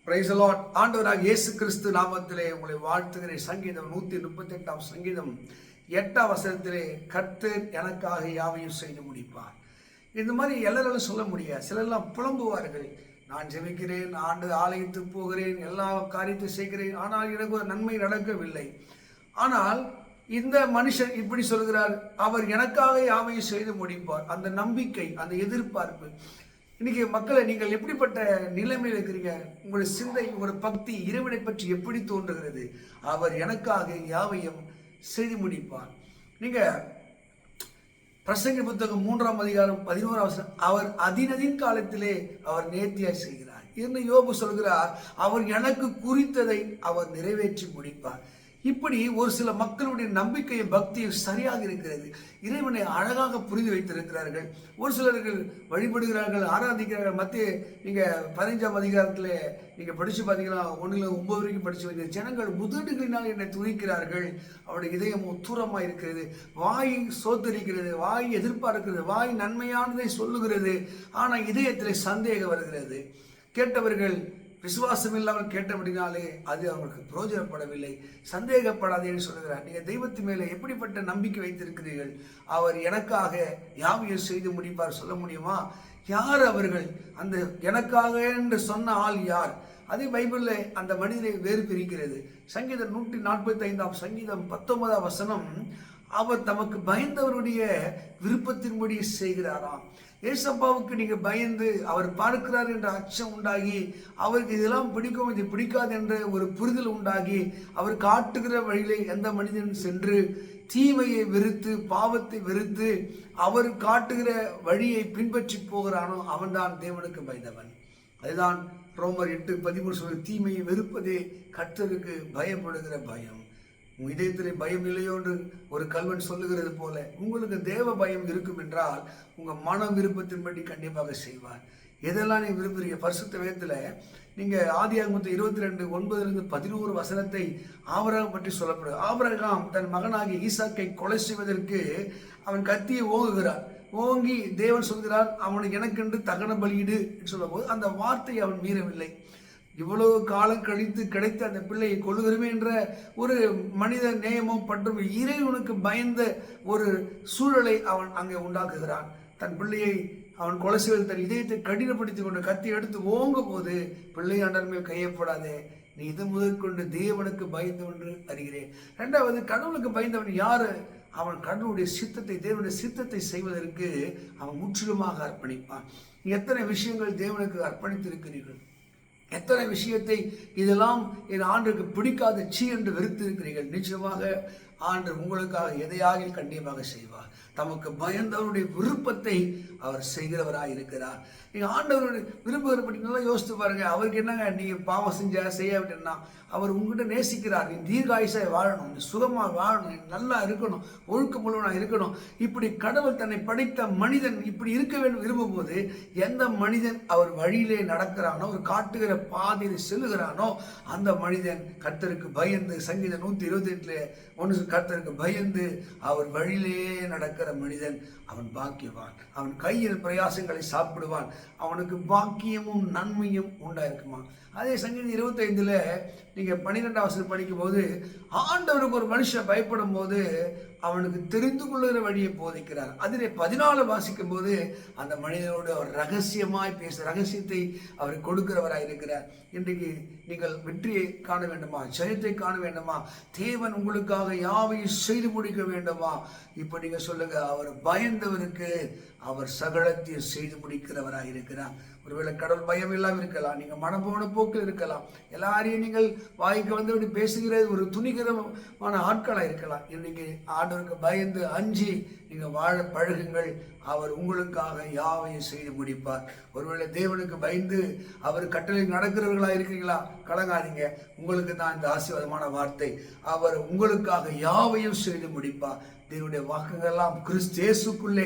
Praise the Lord. ஆண்டவராக இயேசு கிறிஸ்து நாமத்திலே உங்களை வாழ்த்துகிறேன். சங்கீதம் 138 சங்கீதம் 8 வசனத்திலே கர்த்தர் எனக்காக யாவையும் செய்து முடிப்பார். இந்த மாதிரி எல்லாராலும் சொல்ல முடியாது. சிலரெல்லாம் புலம்புவார்கள், நான் ஜெபிக்கிறேன், ஆலயத்துக்கு போகிறேன், எல்லா காரியத்தை செய்கிறேன், ஆனால் எனக்கு ஒரு நன்மை நடக்கவில்லை. ஆனால் இந்த மனுஷன் இப்படி சொல்கிறார், அவர் எனக்காக யாவையும் செய்து முடிப்பார். அந்த நம்பிக்கை, அந்த எதிர்பார்ப்பு. இன்னைக்கு மக்களை, நீங்கள் எப்படிப்பட்ட நிலைமையில் இருக்கிறீங்க? உங்களுடைய சிந்தை, உங்களுடைய பக்தி இறைவனை பற்றி எப்படி தோன்றுகிறது? அவர் எனக்காக யாவையும் செய்து முடிப்பார். நீங்க பிரசங்கி புத்தகம் 3ஆம் அதிகாரம் 11ஆம் வசனம், அவர் அதினதின் காலத்திலே அவர் நேர்த்தியாய் செய்கிறார் என்று யோபு சொல்கிறார். அவர் எனக்கு குறித்ததை அவர் நிறைவேற்றி முடிப்பார். இப்படி ஒரு சில மக்களுடைய நம்பிக்கையும் பக்தியும் சரியாக இருக்கிறது. இறைவனை அழகாக புரிந்து வைத்திருக்கிறார்கள். ஒரு சிலர்கள் வழிபடுகிறார்கள், ஆராதிக்கிறார்கள். மத்திய நீங்க 15ஆம் அதிகாரத்தில் நீங்க படிச்சு பார்த்தீங்கன்னா 1-9 வரைக்கும் படிச்சு வைக்கிற ஜனங்கள் முதடுகளினால் என்னை துணிக்கிறார்கள். அவருடைய இதயம் உத்தூரமாக இருக்கிறது, வாய் சோத்தரிக்கிறது, வாய் எதிர்பார்க்கிறது, வாய் நன்மையானதை சொல்லுகிறது, ஆனால் இதயத்தில் சந்தேகம் வருகிறது. கேட்டவர்கள் விசுவாசம் இல்லாமல் கேட்டபடினாலே அது அவங்களுக்கு பிரயோஜனப்படவில்லை. சந்தேகப்படாதேன்னு சொல்லுகிறார். நீங்கள் தெய்வத்து மேலே எப்படிப்பட்ட நம்பிக்கை வைத்திருக்கிறீர்கள்? அவர் எனக்காக யாவையும் செய்து முடிப்பார். சொல்ல முடியுமா? யார் அவர்கள்? அந்த எனக்காக என்று சொன்ன ஆள் யார்? அதே பைபிளில் அந்த மனிதரை வேறு பிரிக்கிறது. சங்கீதம் 145 சங்கீதம் 19 வசனம், அவர் தமக்கு பயந்தவருடைய விருப்பத்தின்படி செய்கிறாராம். ஏசப்பாவுக்கு நீங்க பயந்து அவர் பார்க்கிறார் என்ற அச்சம் உண்டாகி, அவருக்கு இதெல்லாம் பிடிக்கும், இது பிடிக்காது என்ற ஒரு புரிதல் உண்டாகி, அவர் காட்டுகிற வழியிலே எந்த மனிதன் சென்று தீமையை வெறுத்து பாவத்தை வெறுத்து அவர் காட்டுகிற வழியை பின்பற்றி போகிறானோ அவன்தான் தேவனுக்கு பயந்தவன். அதுதான் ரோமர் 8:13 சொல்ற, தீமையை வெறுப்பதே கர்த்தருக்கு பயப்படுகிற பயம். உங்கள் இதயத்தில் பயம் இல்லையோ என்று ஒரு கல்வன் சொல்லுகிறது போல, உங்களுக்கு தேவ பயம் இருக்கும் என்றால் உங்கள் மன விருப்பத்தின்படி கண்டிப்பாக செய்வார். எதெல்லாம் நீங்கள் விரும்புகிறீங்க? பரிசுத்த வேதத்தில் நீங்கள் ஆதியாகமம் 22:9-11 வசனத்தை ஆபிரகாம் பற்றி சொல்லப்படுது. ஆபிரகாம் தன் மகனாகிய ஈசாக்கை கொலை செய்வதற்கு அவன் கத்தியை ஓங்குகிறார். ஓங்கி தேவன் சொல்கிறார், அவனுக்கு எனக்கென்று தகன பலியிடு சொல்லும் போது அந்த வார்த்தையை அவன் மீறவில்லை. இவ்வளவு காலம் கழித்து கிடைத்த அந்த பிள்ளையை கொள்ளுகிறமே என்ற ஒரு மனித நேயமும் பற்றும் இறைவனுக்கு பயந்த ஒரு சூழலை அவன் அங்கே உண்டாக்குகிறான். தன் பிள்ளையை அவன் கொலை செய்வது தன் இதயத்தை கடினப்படுத்தி கொண்டு கத்தி எடுத்து ஓங்கும் போது, பிள்ளை ஆண்டவர் மேல் கையப்படாதே, நீ இது முதற்கொண்டு தேவனுக்கு பயந்து என்று அறிகிறேன். இரண்டாவது, கடவுளுக்கு பயந்தவன் யாரு? அவன் கடவுளுடைய சித்தத்தை, தேவனுடைய சித்தத்தை செய்வதற்கு அவன் முற்றிலுமாக அர்ப்பணிப்பான். எத்தனை விஷயங்கள் தேவனுக்கு அர்ப்பணித்திருக்கிறீர்கள்? எத்தனை விஷயத்தை இதெல்லாம் என் ஆண்டுக்கு பிடிக்காத சீ என்று வெறுத்து இருக்கிறீர்கள்? நிச்சயமாக ஆண்டு உங்களுக்காக எதையாக கண்டிப்பாக செய்வார். தமக்கு பயந்தவருடைய விருப்பத்தை அவர் செய்கிறவராக இருக்கிறார். நீங்கள் ஆண்டவருடைய விரும்புகிற பற்றி நல்லா யோசித்து பாருங்க. அவருக்கு என்னங்க, நீங்கள் பாவம் செய்ய விட்டேன்னா அவர் உங்ககிட்ட நேசிக்கிறார். நீ தீர்காயுசாய் வாழணும், நீ சுகமாக வாழணும், நீ நல்லா இருக்கணும், ஒழுக்கமுள்ளவனாக இருக்கணும். இப்படி கடவுள் தன்னை படைத்த மனிதன் இப்படி இருக்க வேண்டும் விரும்பும் போது, எந்த மனிதன் அவர் வழியிலே நடக்கிறானோ, அவர் காட்டுகிற பாதையில் செல்லுகிறானோ, அந்த மனிதன் கர்த்தருக்கு பயந்து, சங்கீதம் 128:1 கர்த்தருக்கு பயந்து அவர் வழியிலே நடக்கிற மனிதன் அவன் பாக்கியவான். அவன் கையில் பிரயாசங்களை சாப்பிடுவான். அவனுக்கு பாக்கியமும் நன்மையும் உண்டாயிருக்குமா. அதே சங்கீதம் 25 நீங்கள் 12ஆம் வசனம் படிக்கும் போது, ஆண்டவருக்கு ஒரு மனுஷன் பயப்படும் போது அவனுக்கு தெரிந்து கொள்ளுகிற வழியை போதிக்கிறார். அதிலே 14 வாசிக்கும் போது அந்த மனிதனோடு அவர் ரகசியமாய் ரகசியத்தை அவர் கொடுக்கிறவராக இருக்கிறார். இன்றைக்கு நீங்கள் வெற்றியை காண வேண்டுமா? ஜெயத்தை காண வேண்டுமா? தேவன் உங்களுக்காக யாவையும் செய்து முடிக்க வேண்டுமா? இப்போ நீங்க சொல்லுங்க, அவர் பயந்தவருக்கு அவர் சகலத்தையும் செய்து முடிக்கிறவராக இருக்கிறார். ஒருவேளை கடவுள் பயம் இல்லாமல் இருக்கலாம், நீங்கள் மனம் போன போக்கில் இருக்கலாம், எல்லாரையும் நீங்கள் வாய்க்கு வந்து பேசுகிற ஒரு துணிகரமான ஆட்களாக இருக்கலாம். இன்னைக்கு ஆண்டவருக்கு பயந்து அஞ்சி நீங்கள் வாழ பழகுங்கள். அவர் உங்களுக்காக யாவையும் செய்து முடிப்பார். ஒருவேளை தேவனுக்கு பயந்து அவர் கட்டளை நடக்கிறவர்களாக இருக்கிறீங்களா? கலங்காதீங்க, உங்களுக்கு தான் இந்த ஆசீர்வாதமான வார்த்தை. அவர் உங்களுக்காக யாவையும் செய்து முடிப்பார். தேவனுடைய வாக்குகள்லாம் கிறிஸ்து இயேசுக்குள்ளே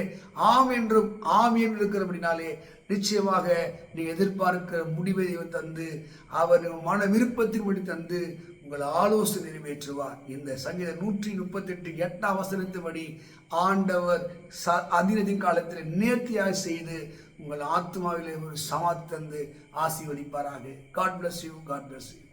ஆம் என்றும் ஆம் என்று இருக்கிறபடினாலே நிச்சயமாக நீ எதிர்பார்க்கிற முடிவை தந்து, அவர் மன விருப்பத்தின்படி தந்து உங்கள் ஆலோசனை நிறைவேற்றுவார். இந்த சங்கீதம் 138:8 வசனத்தின்படி ஆண்டவர் அதினதின் காலத்தில் நேர்த்தியாக செய்து உங்கள் ஆத்மாவிலே ஒரு சமாதி தந்து ஆசீர்வதிப்பாராக. God bless you.